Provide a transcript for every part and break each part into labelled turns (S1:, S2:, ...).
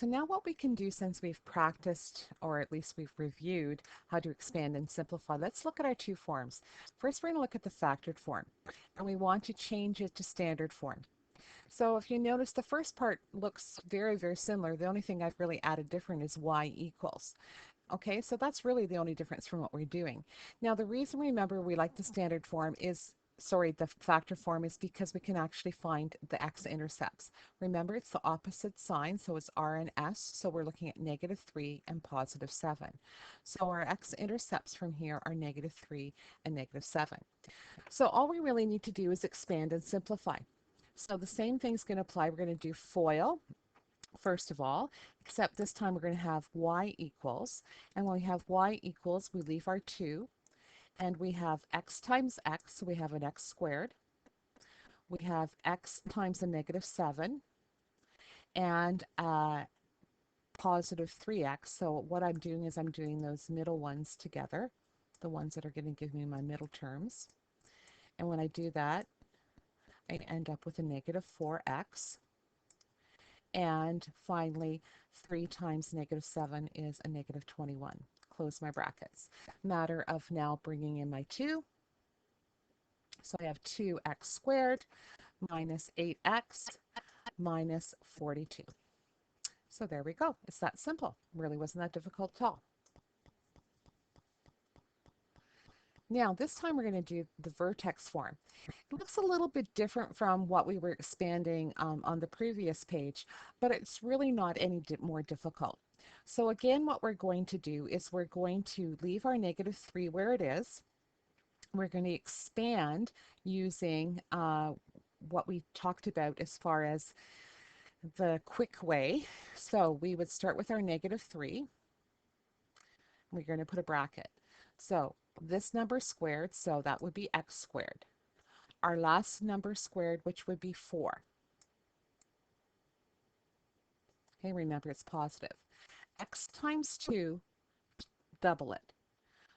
S1: So now what we can do, since we've practiced, or at least we've reviewed how to expand and simplify, let's look at our two forms. First, we're going to look at the factored form, and we want to change it to standard form. So if you notice, the first part looks very, very similar. The only thing I've really added different is y equals. Okay, so that's really the only difference from what we're doing. Now, the reason, remember, we like the standard form is, sorry, the factor form, is because we can actually find the x-intercepts. Remember, it's the opposite sign, so it's r and s, so we're looking at -3 and +7. So our x-intercepts from here are -3 and -7. So all we really need to do is expand and simplify. So the same thing's going to apply. We're going to do FOIL first of all, except this time we're going to have y equals. And when we have y equals, we leave our 2. And we have x times x, so we have an x squared. We have x times a -7 and positive 3x. So what I'm doing is I'm doing those middle ones together, the ones that are going to give me my middle terms. And when I do that, I end up with a -4x. And finally, 3 times -7 is a -21. Close my brackets. Matter of now bringing in my 2. So I have 2x squared minus 8x minus 42. So there we go. It's that simple. Really wasn't that difficult at all. Now, this time we're going to do the vertex form. It looks a little bit different from what we were expanding on the previous page, but it's really not any more difficult. So again, what we're going to do is we're going to leave our -3 where it is. We're going to expand using what we talked about as far as the quick way. So we would start with our -3. We're going to put a bracket. So this number squared, so that would be x squared. Our last number squared, which would be 4. Okay, remember it's positive. X times 2, double it.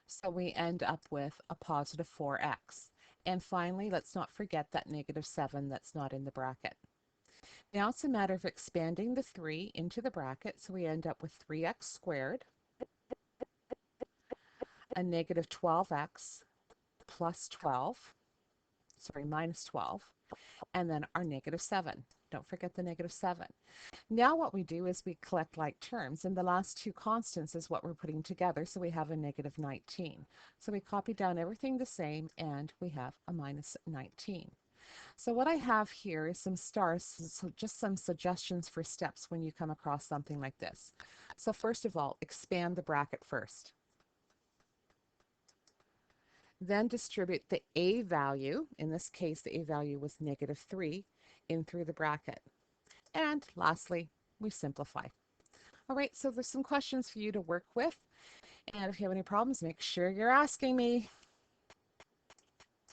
S1: So we end up with a positive 4x. And finally, let's not forget that -7 that's not in the bracket. Now it's a matter of expanding the 3 into the bracket, so we end up with 3x squared, a -12x plus 12, sorry, minus 12, and then our -7. Don't forget the -7. Now what we do is we collect like terms, and the last two constants is what we're putting together, so we have a -19. So we copy down everything the same, and we have a -19. So what I have here is some stars, so just some suggestions for steps when you come across something like this. So first of all, expand the bracket first. Then distribute the a value, in this case the a value was -3, in through the bracket. And lastly, we simplify. All right, so there's some questions for you to work with. And if you have any problems, make sure you're asking me.